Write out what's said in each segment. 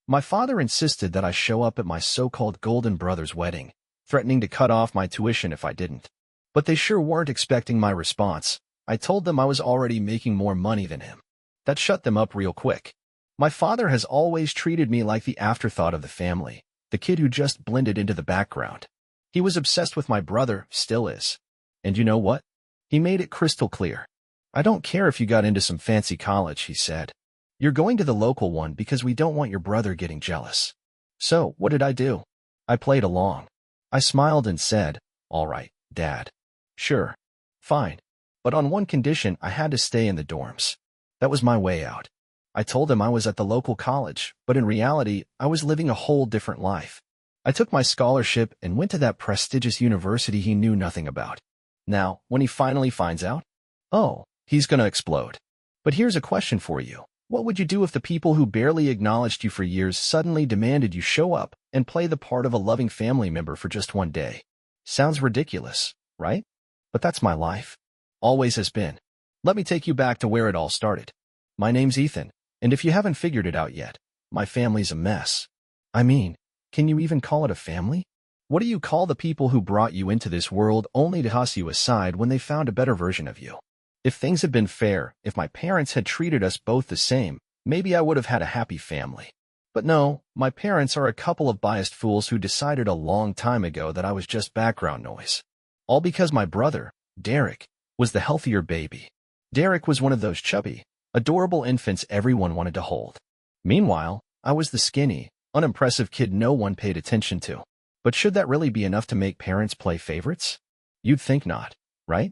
My father insisted that I show up at my so-called golden brother's wedding, threatening to cut off my tuition if I didn't. But they sure weren't expecting my response. I told them I was already making more money than him. That shut them up real quick. My father has always treated me like the afterthought of the family, the kid who just blended into the background. He was obsessed with my brother, still is. And you know what? He made it crystal clear. I don't care if you got into some fancy college, he said. You're going to the local one because we don't want your brother getting jealous. So, what did I do? I played along. I smiled and said, all right, Dad. Sure. Fine. But on one condition, I had to stay in the dorms. That was my way out. I told him I was at the local college, but in reality, I was living a whole different life. I took my scholarship and went to that prestigious university he knew nothing about. Now, when he finally finds out, oh, he's gonna explode. But here's a question for you. What would you do if the people who barely acknowledged you for years suddenly demanded you show up and play the part of a loving family member for just one day? Sounds ridiculous, right? But that's my life. Always has been. Let me take you back to where it all started. My name's Ethan, and if you haven't figured it out yet, my family's a mess. I mean, can you even call it a family? What do you call the people who brought you into this world only to toss you aside when they found a better version of you? If things had been fair, if my parents had treated us both the same, maybe I would have had a happy family. But no, my parents are a couple of biased fools who decided a long time ago that I was just background noise. All because my brother, Derek, was the healthier baby. Derek was one of those chubby, adorable infants everyone wanted to hold. Meanwhile, I was the skinny, unimpressive kid no one paid attention to. But should that really be enough to make parents play favorites? You'd think not, right?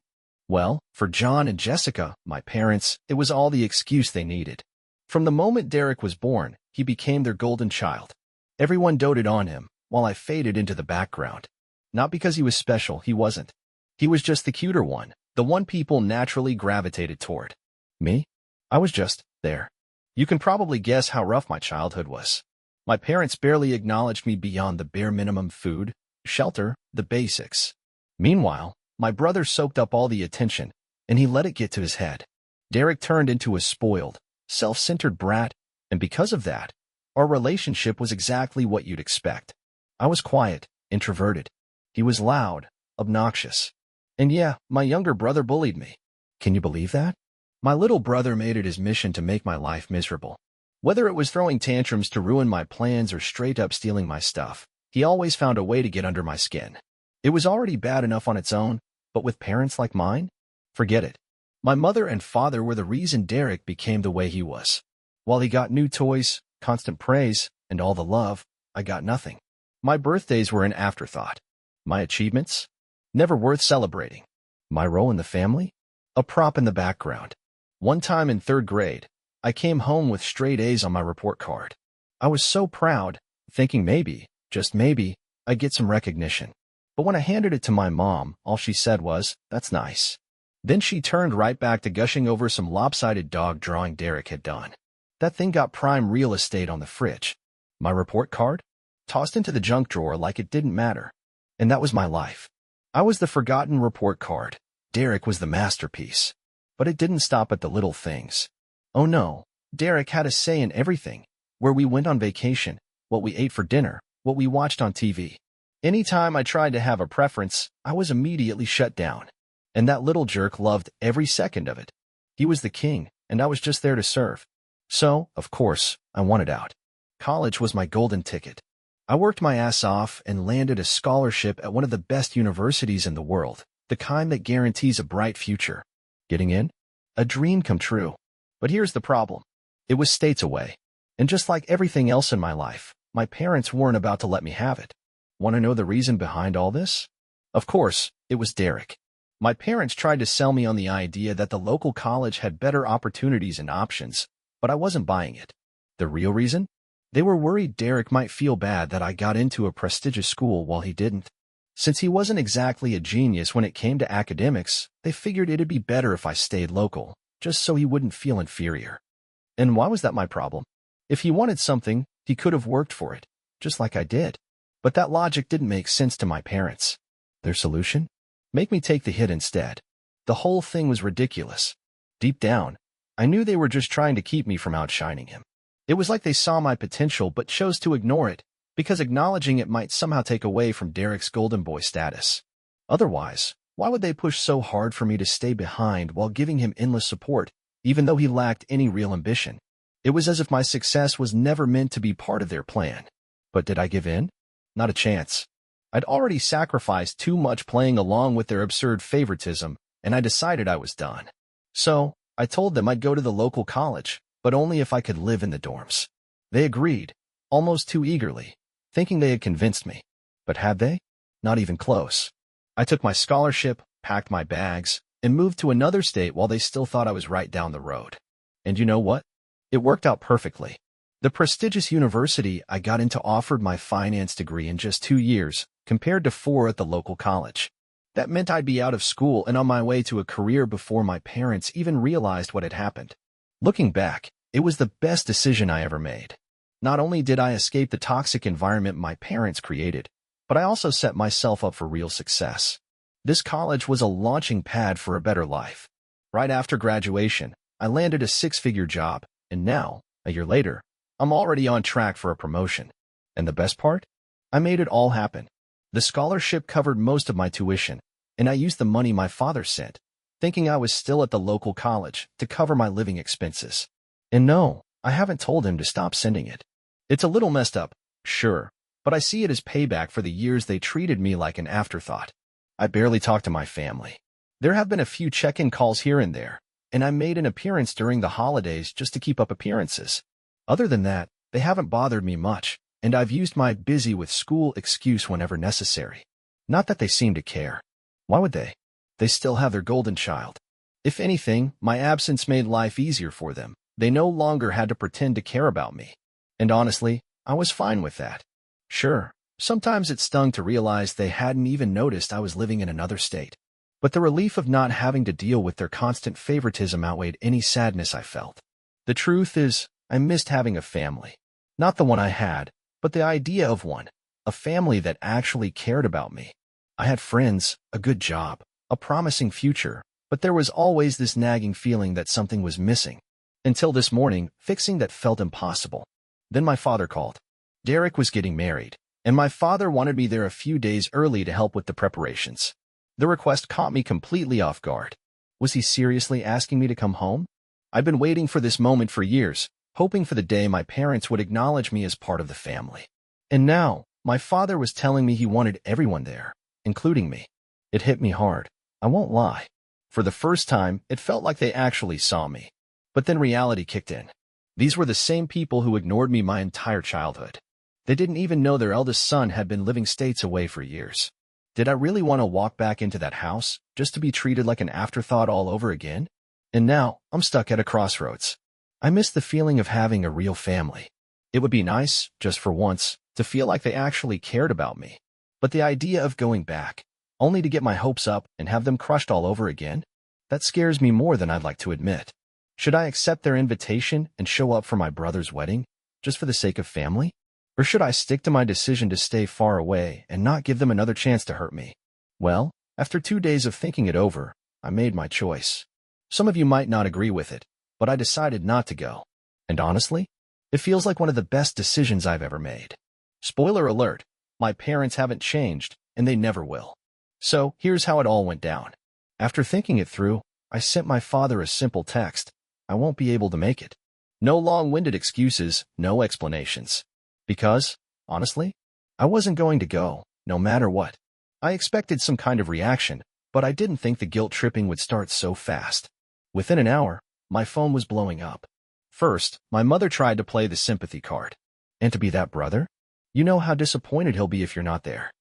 Well, for John and Jessica, my parents, it was all the excuse they needed. From the moment Derek was born, he became their golden child. Everyone doted on him, while I faded into the background. Not because he was special, he wasn't. He was just the cuter one, the one people naturally gravitated toward. Me? I was just there. You can probably guess how rough my childhood was. My parents barely acknowledged me beyond the bare minimum: food, shelter, the basics. Meanwhile, my brother soaked up all the attention, and he let it get to his head. Derek turned into a spoiled, self-centered brat, and because of that, our relationship was exactly what you'd expect. I was quiet, introverted. He was loud, obnoxious. And yeah, my younger brother bullied me. Can you believe that? My little brother made it his mission to make my life miserable. Whether it was throwing tantrums to ruin my plans or straight up stealing my stuff, he always found a way to get under my skin. It was already bad enough on its own, but with parents like mine? Forget it. My mother and father were the reason Derek became the way he was. While he got new toys, constant praise, and all the love, I got nothing. My birthdays were an afterthought. My achievements? Never worth celebrating. My role in the family? A prop in the background. One time in 3rd grade, I came home with straight A's on my report card. I was so proud, thinking maybe, just maybe, I'd get some recognition. But when I handed it to my mom, all she said was, "That's nice." Then she turned right back to gushing over some lopsided dog drawing Derek had done. That thing got prime real estate on the fridge. My report card? Tossed into the junk drawer like it didn't matter. And that was my life. I was the forgotten report card. Derek was the masterpiece. But it didn't stop at the little things. Oh no, Derek had a say in everything. Where we went on vacation, what we ate for dinner, what we watched on TV. Anytime I tried to have a preference, I was immediately shut down. And that little jerk loved every second of it. He was the king, and I was just there to serve. So, of course, I wanted out. College was my golden ticket. I worked my ass off and landed a scholarship at one of the best universities in the world, the kind that guarantees a bright future. Getting in? A dream come true. But here's the problem. It was states away. And just like everything else in my life, my parents weren't about to let me have it. Want to know the reason behind all this? Of course, it was Derek. My parents tried to sell me on the idea that the local college had better opportunities and options, but I wasn't buying it. The real reason? They were worried Derek might feel bad that I got into a prestigious school while he didn't. Since he wasn't exactly a genius when it came to academics, they figured it'd be better if I stayed local, just so he wouldn't feel inferior. And why was that my problem? If he wanted something, he could have worked for it, just like I did. But that logic didn't make sense to my parents. Their solution? Make me take the hit instead. The whole thing was ridiculous. Deep down, I knew they were just trying to keep me from outshining him. It was like they saw my potential but chose to ignore it, because acknowledging it might somehow take away from Derek's golden boy status. Otherwise, why would they push so hard for me to stay behind while giving him endless support, even though he lacked any real ambition? It was as if my success was never meant to be part of their plan. But did I give in? Not a chance. I'd already sacrificed too much playing along with their absurd favoritism, and I decided I was done. So, I told them I'd go to the local college, but only if I could live in the dorms. They agreed, almost too eagerly, thinking they had convinced me. But had they? Not even close. I took my scholarship, packed my bags, and moved to another state while they still thought I was right down the road. And you know what? It worked out perfectly. The prestigious university I got into offered my finance degree in just 2 years, compared to 4 at the local college. That meant I'd be out of school and on my way to a career before my parents even realized what had happened. Looking back, it was the best decision I ever made. Not only did I escape the toxic environment my parents created, but I also set myself up for real success. This college was a launching pad for a better life. Right after graduation, I landed a 6-figure job, and now, a year later, I'm already on track for a promotion. And the best part? I made it all happen. The scholarship covered most of my tuition, and I used the money my father sent, thinking I was still at the local college, to cover my living expenses. And no, I haven't told him to stop sending it. It's a little messed up, sure, but I see it as payback for the years they treated me like an afterthought. I barely talk to my family. There have been a few check-in calls here and there, and I made an appearance during the holidays just to keep up appearances. Other than that, they haven't bothered me much, and I've used my busy with school excuse whenever necessary. Not that they seem to care. Why would they? They still have their golden child. If anything, my absence made life easier for them. They no longer had to pretend to care about me. And honestly, I was fine with that. Sure, sometimes it stung to realize they hadn't even noticed I was living in another state. But the relief of not having to deal with their constant favoritism outweighed any sadness I felt. The truth is, I missed having a family. Not the one I had, but the idea of one. A family that actually cared about me. I had friends, a good job, a promising future, but there was always this nagging feeling that something was missing. Until this morning, fixing that felt impossible. Then my father called. Derek was getting married, and my father wanted me there a few days early to help with the preparations. The request caught me completely off guard. Was he seriously asking me to come home? I'd been waiting for this moment for years, hoping for the day my parents would acknowledge me as part of the family. And now, my father was telling me he wanted everyone there, including me. It hit me hard. I won't lie. For the first time, it felt like they actually saw me. But then reality kicked in. These were the same people who ignored me my entire childhood. They didn't even know their eldest son had been living states away for years. Did I really want to walk back into that house, just to be treated like an afterthought all over again? And now, I'm stuck at a crossroads. I miss the feeling of having a real family. It would be nice, just for once, to feel like they actually cared about me. But the idea of going back, only to get my hopes up and have them crushed all over again, that scares me more than I'd like to admit. Should I accept their invitation and show up for my brother's wedding, just for the sake of family? Or should I stick to my decision to stay far away and not give them another chance to hurt me? Well, after 2 days of thinking it over, I made my choice. Some of you might not agree with it, but I decided not to go. And honestly, it feels like one of the best decisions I've ever made. Spoiler alert, my parents haven't changed, and they never will. So, here's how it all went down. After thinking it through, I sent my father a simple text. I won't be able to make it. No long-winded excuses, no explanations. Because, honestly, I wasn't going to go, no matter what. I expected some kind of reaction, but I didn't think the guilt-tripping would start so fast. Within an hour, my phone was blowing up. First, my mother tried to play the sympathy card. And to be that brother? You know how disappointed he'll be if you're not there.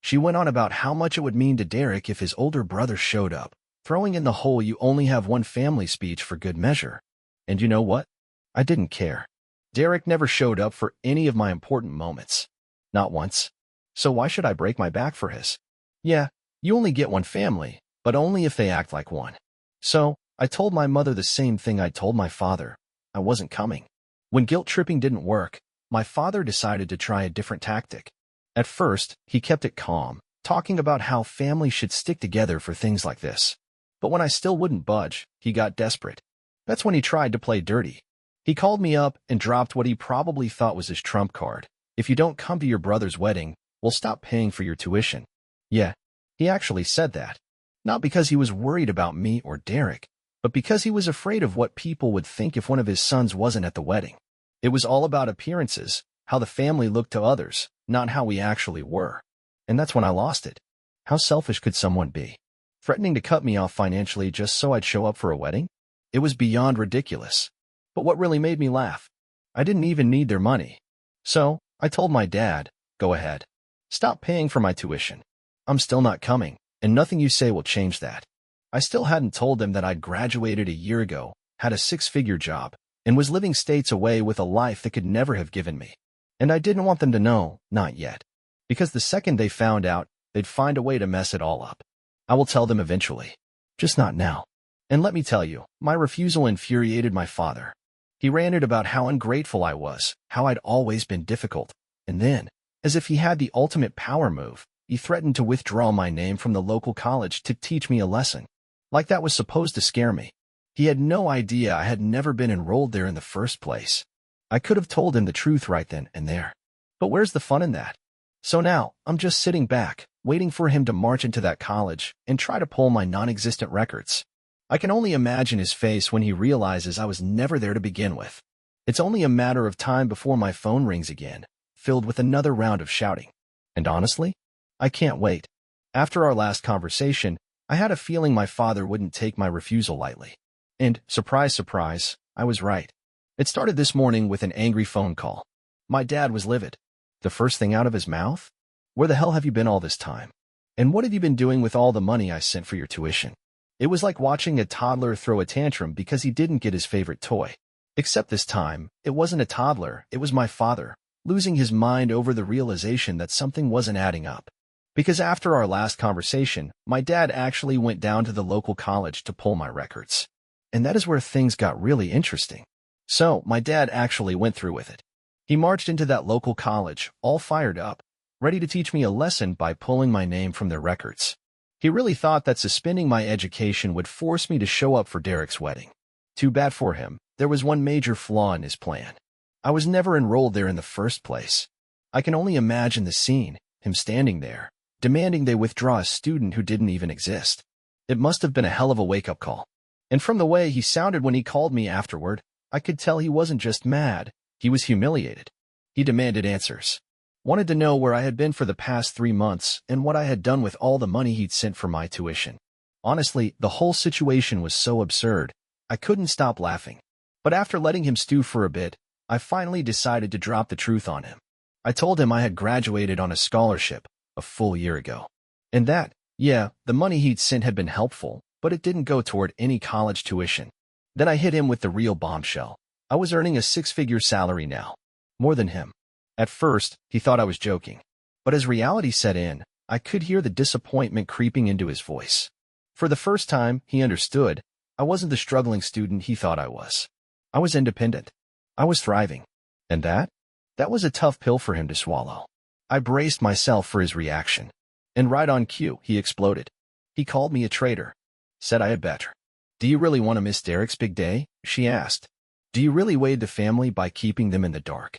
She went on about how much it would mean to Derek if his older brother showed up, throwing in the whole "you only have one family" speech for good measure. And you know what? I didn't care. Derek never showed up for any of my important moments. Not once. So why should I break my back for his? Yeah, you only get one family, but only if they act like one. So, I told my mother the same thing I told my father. I wasn't coming. When guilt-tripping didn't work, my father decided to try a different tactic. At first, he kept it calm, talking about how families should stick together for things like this. But when I still wouldn't budge, he got desperate. That's when he tried to play dirty. He called me up and dropped what he probably thought was his trump card. If you don't come to your brother's wedding, we'll stop paying for your tuition. Yeah, he actually said that. Not because he was worried about me or Derek, but because he was afraid of what people would think if one of his sons wasn't at the wedding. It was all about appearances, how the family looked to others, not how we actually were. And that's when I lost it. How selfish could someone be? Threatening to cut me off financially just so I'd show up for a wedding? It was beyond ridiculous. But what really made me laugh? I didn't even need their money. So, I told my dad, go ahead. Stop paying for my tuition. I'm still not coming, and nothing you say will change that. I still hadn't told them that I'd graduated a year ago, had a six-figure job, and was living states away with a life they could never have given me. And I didn't want them to know, not yet. Because the second they found out, they'd find a way to mess it all up. I will tell them eventually. Just not now. And let me tell you, my refusal infuriated my father. He ranted about how ungrateful I was, how I'd always been difficult. And then, as if he had the ultimate power move, he threatened to withdraw my name from the local college to teach me a lesson. Like that was supposed to scare me. He had no idea I had never been enrolled there in the first place. I could have told him the truth right then and there. But where's the fun in that? So now, I'm just sitting back, waiting for him to march into that college and try to pull my non-existent records. I can only imagine his face when he realizes I was never there to begin with. It's only a matter of time before my phone rings again, filled with another round of shouting. And honestly, I can't wait. After our last conversation, I had a feeling my father wouldn't take my refusal lightly. And, surprise, surprise, I was right. It started this morning with an angry phone call. My dad was livid. The first thing out of his mouth? Where the hell have you been all this time? And what have you been doing with all the money I sent for your tuition? It was like watching a toddler throw a tantrum because he didn't get his favorite toy. Except this time, it wasn't a toddler, it was my father, losing his mind over the realization that something wasn't adding up. Because after our last conversation, my dad actually went down to the local college to pull my records. And that is where things got really interesting. So, my dad actually went through with it. He marched into that local college, all fired up, ready to teach me a lesson by pulling my name from their records. He really thought that suspending my education would force me to show up for Derek's wedding. Too bad for him, there was one major flaw in his plan. I was never enrolled there in the first place. I can only imagine the scene, him standing there, demanding they withdraw a student who didn't even exist. It must have been a hell of a wake-up call. And from the way he sounded when he called me afterward, I could tell he wasn't just mad, he was humiliated. He demanded answers. Wanted to know where I had been for the past 3 months and what I had done with all the money he'd sent for my tuition. Honestly, the whole situation was so absurd, I couldn't stop laughing. But after letting him stew for a bit, I finally decided to drop the truth on him. I told him I had graduated on a scholarship a full year ago. And that, yeah, the money he'd sent had been helpful, but it didn't go toward any college tuition. Then I hit him with the real bombshell. I was earning a 6-figure salary now. More than him. At first, he thought I was joking. But as reality set in, I could hear the disappointment creeping into his voice. For the first time, he understood. I wasn't the struggling student he thought I was. I was independent. I was thriving. And that? That was a tough pill for him to swallow. I braced myself for his reaction. And right on cue, he exploded. He called me a traitor. Said I had better. Do you really want to miss Derek's big day? She asked. Do you really wade the family by keeping them in the dark?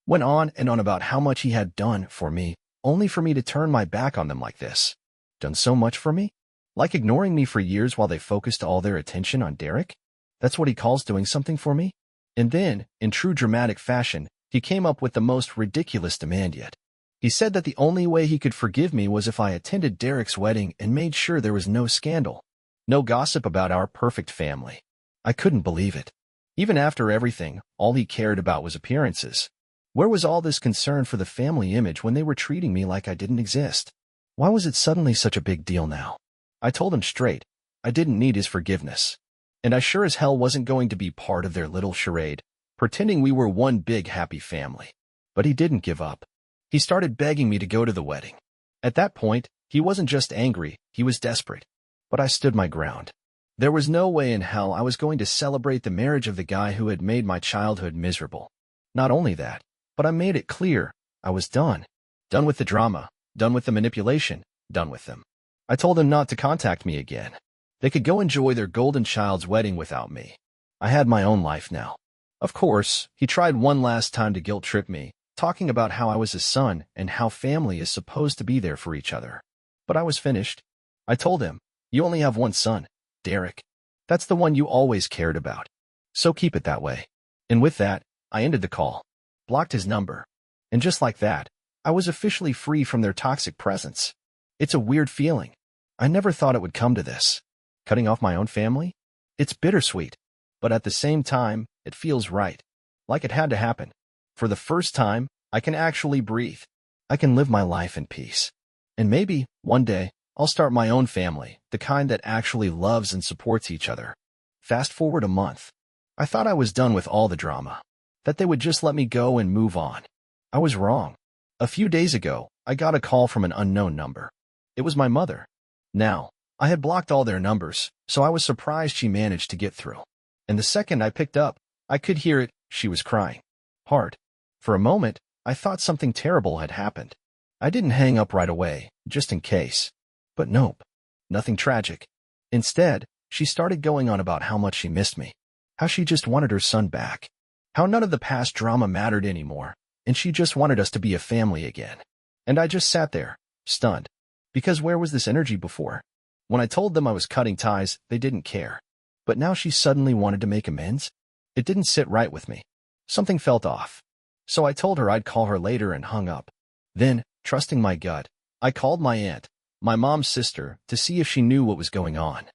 Went on and on about how much he had done for me, only for me to turn my back on them like this. Done so much for me? Like ignoring me for years while they focused all their attention on Derek? That's what he calls doing something for me? And then, in true dramatic fashion, he came up with the most ridiculous demand yet. He said that the only way he could forgive me was if I attended Derek's wedding and made sure there was no scandal. No gossip about our perfect family. I couldn't believe it. Even after everything, all he cared about was appearances. Where was all this concern for the family image when they were treating me like I didn't exist? Why was it suddenly such a big deal now? I told him straight, I didn't need his forgiveness. And I sure as hell wasn't going to be part of their little charade, pretending we were one big happy family. But he didn't give up. He started begging me to go to the wedding. At that point, he wasn't just angry, he was desperate. But I stood my ground. There was no way in hell I was going to celebrate the marriage of the guy who had made my childhood miserable. Not only that, but I made it clear, I was done. Done with the drama, done with the manipulation, done with them. I told them not to contact me again. They could go enjoy their golden child's wedding without me. I had my own life now. Of course, he tried one last time to guilt-trip me, talking about how I was his son and how family is supposed to be there for each other. But I was finished. I told him, "You only have one son, Derek. That's the one you always cared about. So keep it that way." And with that, I ended the call, blocked his number. And just like that, I was officially free from their toxic presence. It's a weird feeling. I never thought it would come to this. Cutting off my own family? It's bittersweet, but at the same time, it feels right. Like it had to happen. For the first time, I can actually breathe. I can live my life in peace. And maybe, one day, I'll start my own family, the kind that actually loves and supports each other. Fast forward a month. I thought I was done with all the drama, that they would just let me go and move on. I was wrong. A few days ago, I got a call from an unknown number. It was my mother. Now, I had blocked all their numbers, so I was surprised she managed to get through. And the second I picked up, I could hear it. She was crying. Hard. For a moment, I thought something terrible had happened. I didn't hang up right away, just in case. But nope. Nothing tragic. Instead, she started going on about how much she missed me. How she just wanted her son back. How none of the past drama mattered anymore, and she just wanted us to be a family again. And I just sat there, stunned. Because where was this energy before? When I told them I was cutting ties, they didn't care. But now she suddenly wanted to make amends? It didn't sit right with me. Something felt off. So I told her I'd call her later and hung up. Then, trusting my gut, I called my aunt, my mom's sister, to see if she knew what was going on.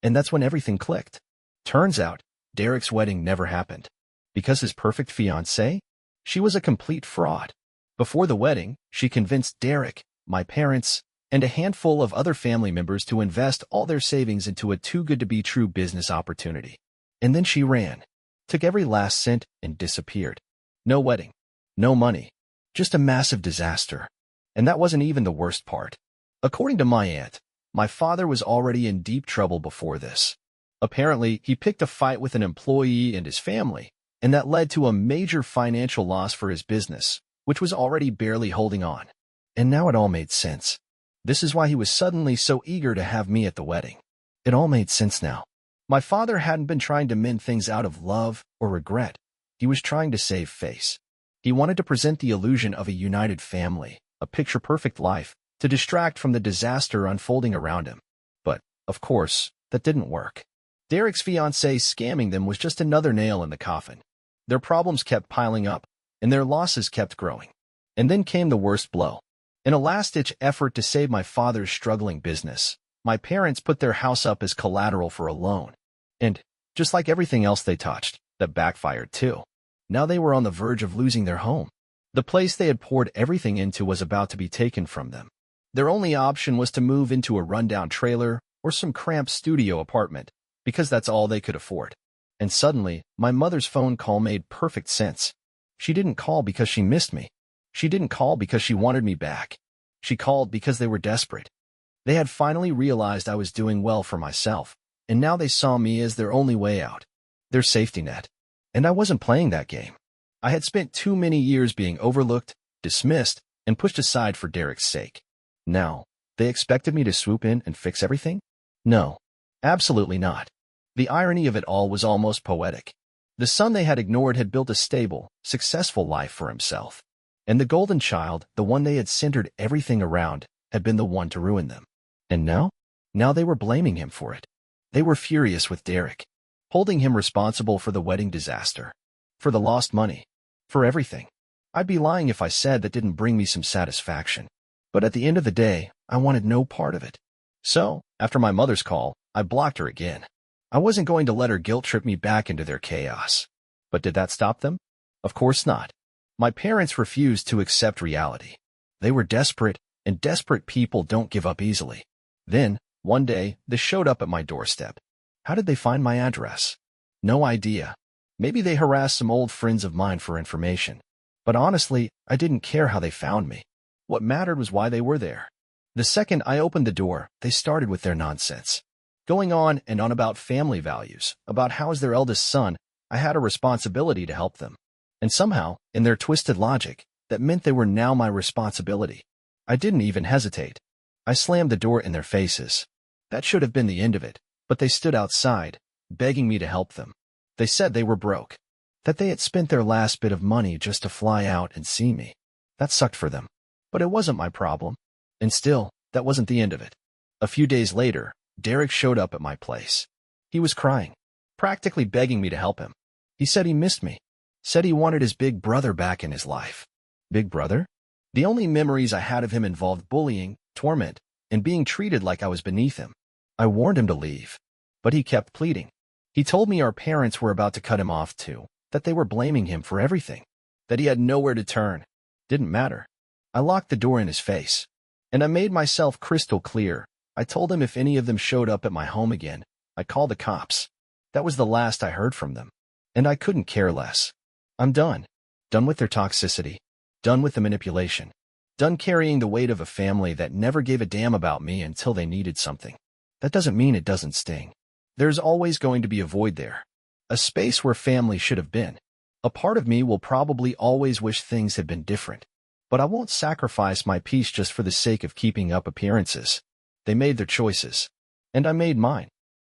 And that's when everything clicked. Turns out, Derek's wedding never happened. Because his perfect fiancée? She was a complete fraud. Before the wedding, she convinced Derek, my parents, and a handful of other family members to invest all their savings into a too-good-to-be-true business opportunity. And then she ran, took every last cent, and disappeared. No wedding. No money. Just a massive disaster. And that wasn't even the worst part. According to my aunt, my father was already in deep trouble before this. Apparently, he picked a fight with an employee and his family, and that led to a major financial loss for his business, which was already barely holding on. And now it all made sense. This is why he was suddenly so eager to have me at the wedding. It all made sense now. My father hadn't been trying to mend things out of love or regret. He was trying to save face. He wanted to present the illusion of a united family, a picture-perfect life, to distract from the disaster unfolding around him. But, of course, that didn't work. Derek's fiancée scamming them was just another nail in the coffin. Their problems kept piling up, and their losses kept growing. And then came the worst blow. In a last-ditch effort to save my father's struggling business, my parents put their house up as collateral for a loan. And, just like everything else they touched, that backfired too. Now they were on the verge of losing their home. The place they had poured everything into was about to be taken from them. Their only option was to move into a rundown trailer or some cramped studio apartment, because that's all they could afford. And suddenly, my mother's phone call made perfect sense. She didn't call because she missed me. She didn't call because she wanted me back. She called because they were desperate. They had finally realized I was doing well for myself, and now they saw me as their only way out, their safety net. And I wasn't playing that game. I had spent too many years being overlooked, dismissed, and pushed aside for Derek's sake. Now, they expected me to swoop in and fix everything? No, absolutely not. The irony of it all was almost poetic. The son they had ignored had built a stable, successful life for himself. And the golden child, the one they had centered everything around, had been the one to ruin them. And now? Now they were blaming him for it. They were furious with Derek, holding him responsible for the wedding disaster, for the lost money, for everything. I'd be lying if I said that didn't bring me some satisfaction. But at the end of the day, I wanted no part of it. So, after my mother's call, I blocked her again. I wasn't going to let her guilt-trip me back into their chaos. But did that stop them? Of course not. My parents refused to accept reality. They were desperate, and desperate people don't give up easily. Then, one day, they showed up at my doorstep. How did they find my address? No idea. Maybe they harassed some old friends of mine for information. But honestly, I didn't care how they found me. What mattered was why they were there. The second I opened the door, they started with their nonsense. Going on and on about family values, about how as their eldest son, I had a responsibility to help them. And somehow, in their twisted logic, that meant they were now my responsibility. I didn't even hesitate. I slammed the door in their faces. That should have been the end of it, but they stood outside, begging me to help them. They said they were broke. that they had spent their last bit of money just to fly out and see me. That sucked for them. But it wasn't my problem. And still, that wasn't the end of it. A few days later, Derek showed up at my place. He was crying, practically begging me to help him. He said he missed me. Said he wanted his big brother back in his life. Big brother? The only memories I had of him involved bullying, torment, and being treated like I was beneath him. I warned him to leave, but he kept pleading. He told me our parents were about to cut him off too, that they were blaming him for everything, that he had nowhere to turn. Didn't matter. I locked the door in his face, and I made myself crystal clear. I told him if any of them showed up at my home again, I'd call the cops. That was the last I heard from them, and I couldn't care less. I'm done. Done with their toxicity. Done with the manipulation. Done carrying the weight of a family that never gave a damn about me until they needed something. That doesn't mean it doesn't sting. There's always going to be a void there. A space where family should have been. A part of me will probably always wish things had been different. But I won't sacrifice my peace just for the sake of keeping up appearances. They made their choices. And I made mine.